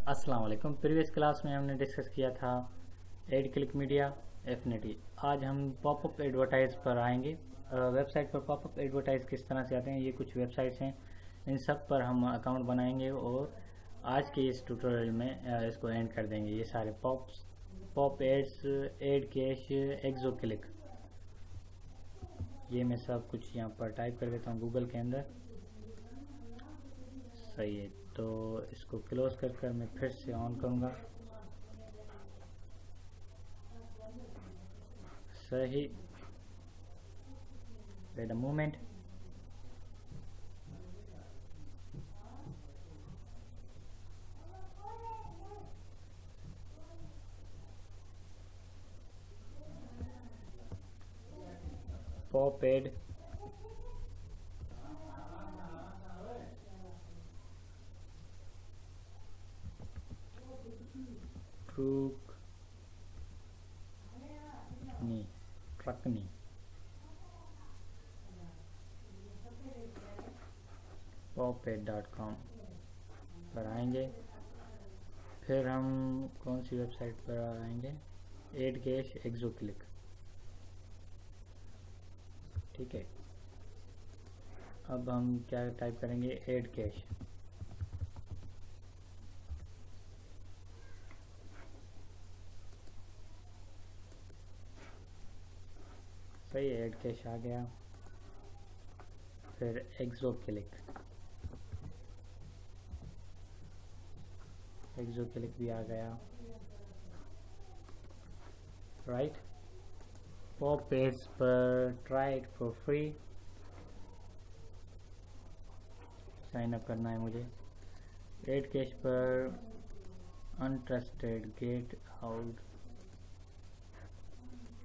अस्सलाम वालेकुम। Previous class में हमने डिस्कस किया था एड क्लिक मीडिया एफिनिटी। आज हम पॉपअप एडवर्टाइज पर आएंगे। वेबसाइट पर पॉपअप एडवर्टाइज किस तरह से आते हैं, ये कुछ वेबसाइट्स हैं, इन सब पर हम अकाउंट बनाएंगे और आज के इस ट्यूटोरियल में इसको एंड कर देंगे। ये सारे पॉप एड्स, एड कैश, एक्सो क्लिक, ये मैं सब कुछ यहाँ पर टाइप कर देता हूँ गूगल के अंदर। सही है, तो इसको क्लोज कर मैं फिर से ऑन करूँगा। सही, wait a moment. Pop ad ट्रकनी poped.com पर आएंगे। फिर हम कौन सी वेबसाइट पर आएंगे, एड कैश एक्सो क्लिक। ठीक है, अब हम क्या टाइप करेंगे, एड कैश। सही है, एड कैश आ गया। फिर एक्सो क्लिक, एक्सो क्लिक भी आ गया। राइट, पॉप एड्स पर try it for free, sign up करना है मुझे। एड कैश पर untrusted, get out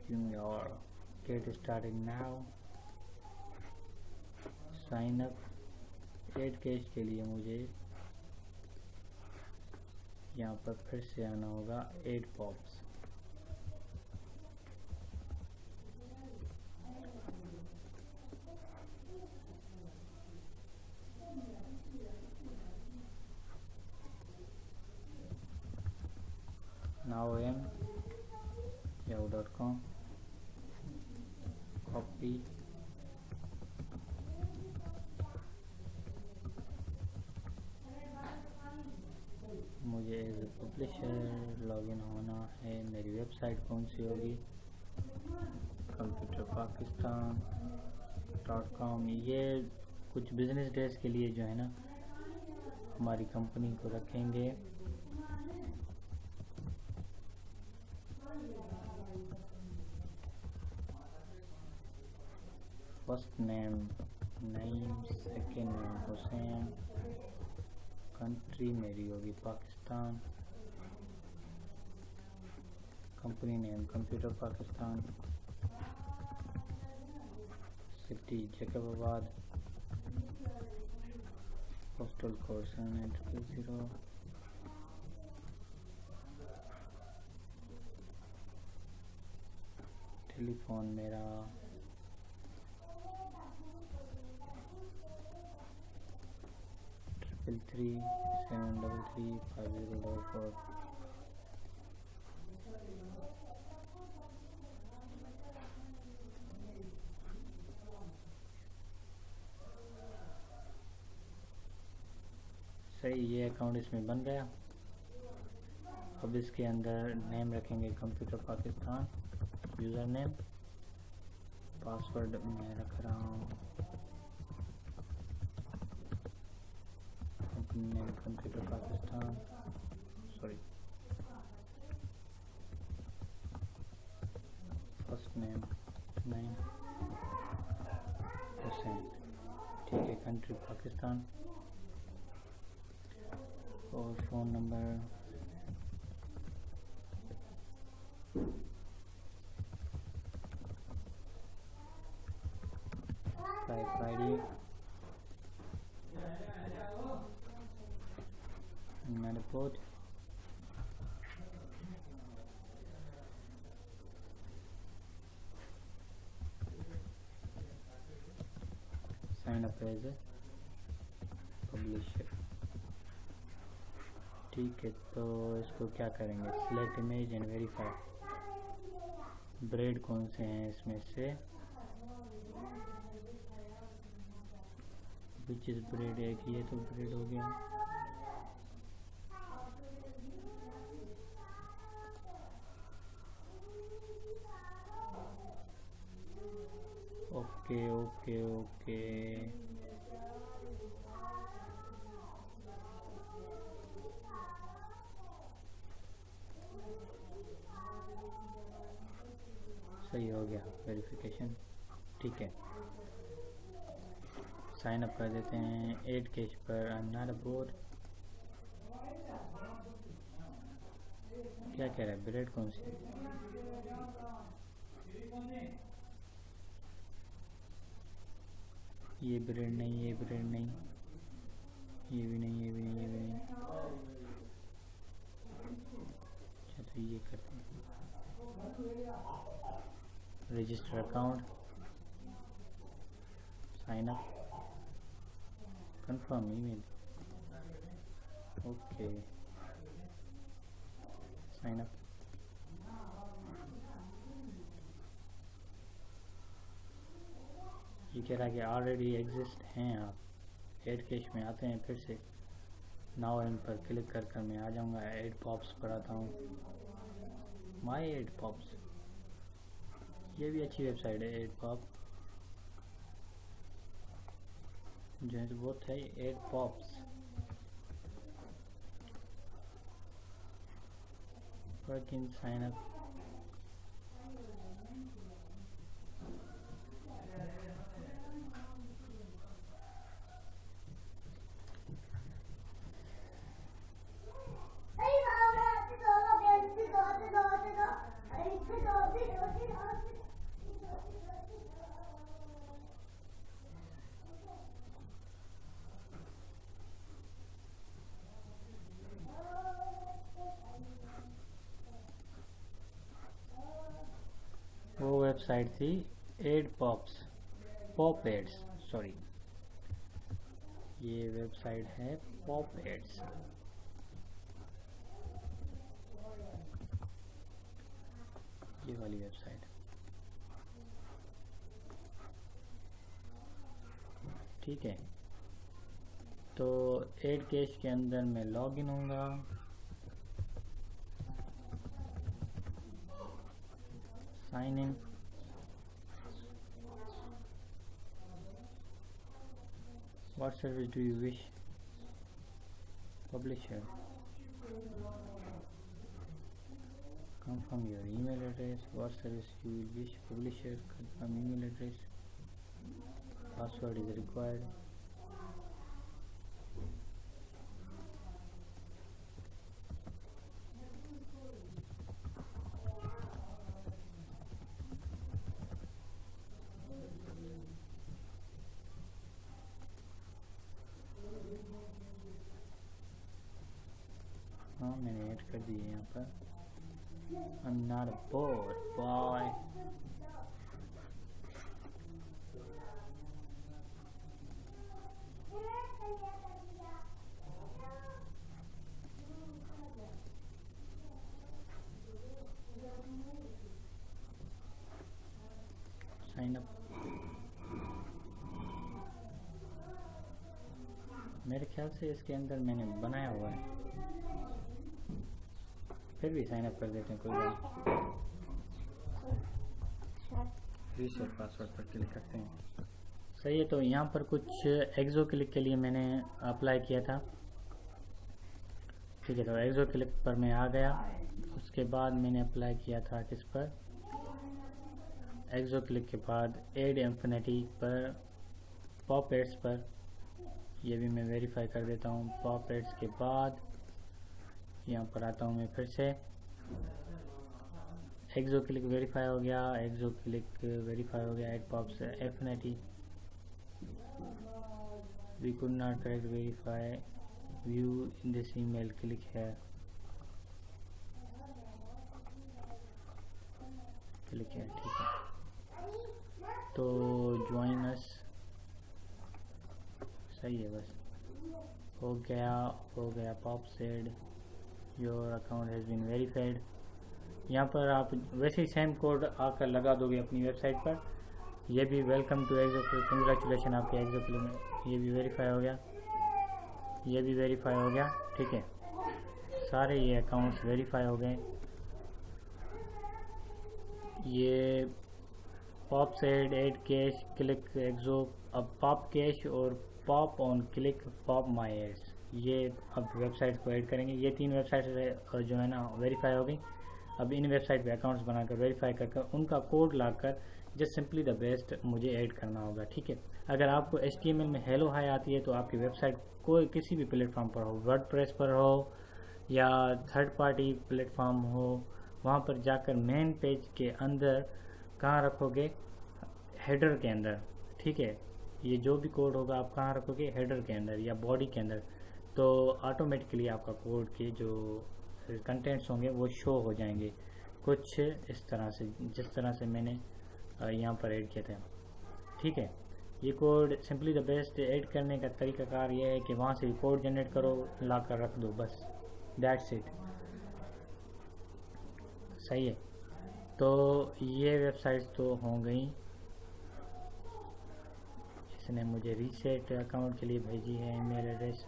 your, get starting now, sign up. Ad cash के लिए मुझे यहाँ पर फिर से आना होगा, ad pops. Now M yahoo.com, copy, मुझे एज ए पब्लिशर लॉगिन होना है। मेरी वेबसाइट कौन सी होगी, computerpakistan.com। ये कुछ बिजनेस डेज के लिए जो है ना, हमारी कंपनी को रखेंगे। First name Naeem, second name Hussain, country मेरी होगी Pakistan, company name computer Pakistan, city Jacobabad, postal code 79230, telephone मेरा 333-733-5044। सही, ये अकाउंट इसमें बन गया। अब इसके अंदर नेम रखेंगे computer Pakistan, user name, password मैं रख रहा हूँ name computer Pakistan, sorry, first name Naeem Hussain. ठीक है, कंट्री पाकिस्तान और phone number type ID, report, sign up as a publisher. ठीक है, तो इसको क्या करेंगे, select image and verify. Bread कौन से हैं इसमें से, विच इज ब्रेड, एक ये तो ब्रेड हो गया। ओके ओके ओके, सही हो गया वेरिफिकेशन। ठीक है, साइन अप कर देते हैं। एड कैश पर आई एम नॉट अबोर्ड। क्या कह रहा है, ब्रेड कौन सी, ये ब्रेड नहीं, ये ब्रेड नहीं, ये भी नहीं, ये भी नहीं, ये भी नहीं। अच्छा, तो ये करते हैं, register account, sign up, confirm email, okay, sign up. ये कह रहा है कि ऑलरेडी एग्जिस्ट हैं आप। एड कैश में आते हैं फिर से, नाउ इन पर क्लिक कर कर मैं आ जाऊंगा। एड पॉप्स पर आता हूँ, माई एड पॉप्स, ये भी अच्छी वेबसाइट है। एड पॉप जो है तो बहुत है, ad pops. Work in sign up, वो वेबसाइट थी ad pops, pop ads, sorry, ये वेबसाइट है पॉप एड्स। ये वाली वेबसाइट, ठीक है। तो एड कैश के अंदर मैं लॉग इन होऊंगा, sign in, what service do you wish, publisher, confirm your email address, what service you will wish, publisher, confirm email address, password is required, हाँ मैंने ऐड कर दी है यहाँ पर। I'm not bored, boy. Sign up. मेरे ख्याल से इसके अंदर मैंने बनाया हुआ है, फिर भी साइन अप कर देते हैं, कोई बात नहीं। रीसेट पासवर्ड पर क्लिक करते हैं, सही है। तो यहाँ पर कुछ एक्सो क्लिक के लिए मैंने अप्लाई किया था, ठीक है। तो एक्सो क्लिक पर मैं आ गया, उसके बाद मैंने अप्लाई किया था किस पर, एक्सो क्लिक के बाद एड इंफिनिटी पर, पॉप एड्स पर, ये भी मैं वेरीफाई कर देता हूँ। पॉप एड्स के बाद यहाँ पर आता हूँ मैं फिर से, एक्सो क्लिक वेरीफाई हो गया, एक्सो क्लिक वेरीफाई हो गया। Ad pops infinity, we could not correct verify, view in this email, click है, क्लिक है, ठीक है। तो ज्वाइन अस, सही है, बस हो गया pop said, your account has been verified. यहाँ पर आप वैसे ही सेम कोड आकर लगा दोगे अपनी वेबसाइट पर। ये भी वेलकम टू एक्सोप्ले, कंग्रेचुलेशन आपके एक्सोप्ले में, ये भी वेरीफाई हो गया, ये भी वेरीफाई हो गया। ठीक है, सारे ये अकाउंट्स वेरीफाई हो गए। ये pop said, ad cash, click एक्सो, अब पॉप कैश और pop on click, pop my ads, ये अब वेबसाइट को ऐड करेंगे। ये 3 वेबसाइट जो है ना वेरीफाई हो गई। अब इन वेबसाइट पे अकाउंट्स बनाकर वेरीफाई कर उनका code locker just simply the best मुझे ऐड करना होगा। ठीक है, अगर आपको HTML में हेलो हाई आती है तो आपकी वेबसाइट कोई किसी भी प्लेटफॉर्म पर हो, वर्डप्रेस पर हो या थर्ड पार्टी प्लेटफॉर्म हो, वहाँ पर जाकर मेन पेज के अंदर कहाँ रखोगे, हेडर के अंदर। ठीक है, ये जो भी कोड होगा आप कहाँ रखोगे, हेडर के अंदर या बॉडी के अंदर, तो ऑटोमेटिकली आपका कोड के जो कंटेंट्स होंगे वो शो हो जाएंगे कुछ इस तरह से, जिस तरह से मैंने यहाँ पर ऐड किया था। ठीक है, ये code simply the best add करने का तरीकाकार ये है कि वहाँ से कोड जनरेट करो, ला कर रख दो, बस दैट्स इट। सही है, तो ये वेबसाइट्स तो हो गई। इसने मुझे रीसेट अकाउंट के लिए भेजी है ईमेल एड्रेस।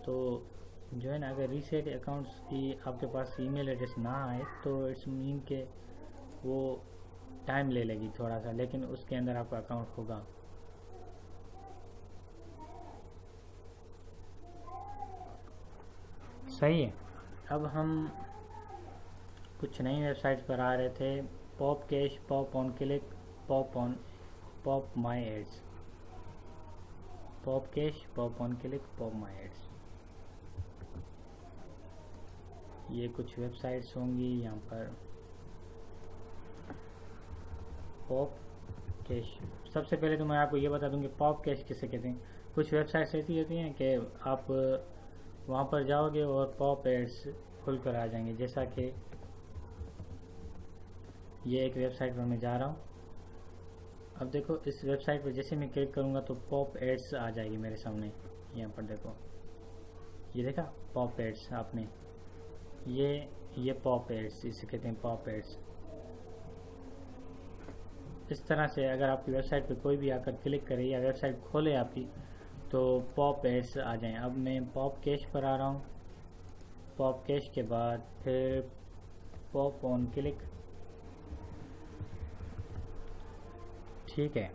तो जो है ना, अगर रीसेट अकाउंट्स की आपके पास ईमेल एड्रेस ना आए तो इट्स मीन के वो टाइम ले लेगी थोड़ा सा, लेकिन उसके अंदर आपका अकाउंट होगा। सही है, अब हम कुछ नई वेबसाइट्स पर आ रहे थे। Pop cash, pop on click, pop my ads, pop cash, pop on click, pop my ads, ये कुछ वेबसाइट्स होंगी। यहाँ पर पॉप कैश, सबसे पहले तो मैं आपको ये बता दूं कि पॉप कैश किसे कहते हैं। कुछ वेबसाइट्स ऐसी होती हैं कि आप वहाँ पर जाओगे और पॉप एड्स खुल कर आ जाएंगे, जैसा कि ये एक वेबसाइट पर मैं जा रहा हूँ। अब देखो, इस वेबसाइट पर जैसे मैं क्लिक करूँगा तो पॉप एड्स आ जाएगी मेरे सामने। यहाँ पर देखो, ये देखा पॉप एड्स आपने, ये पॉप एड्स, इसे कहते हैं पॉप एड्स। इस तरह से अगर आपकी वेबसाइट पे कोई भी आकर क्लिक करे या वेबसाइट खोले आपकी तो पॉप एड्स आ जाएं। अब मैं पॉप कैश पर आ रहा हूँ। पॉप कैश के बाद फिर पॉप ऑन क्लिक। ठीक है,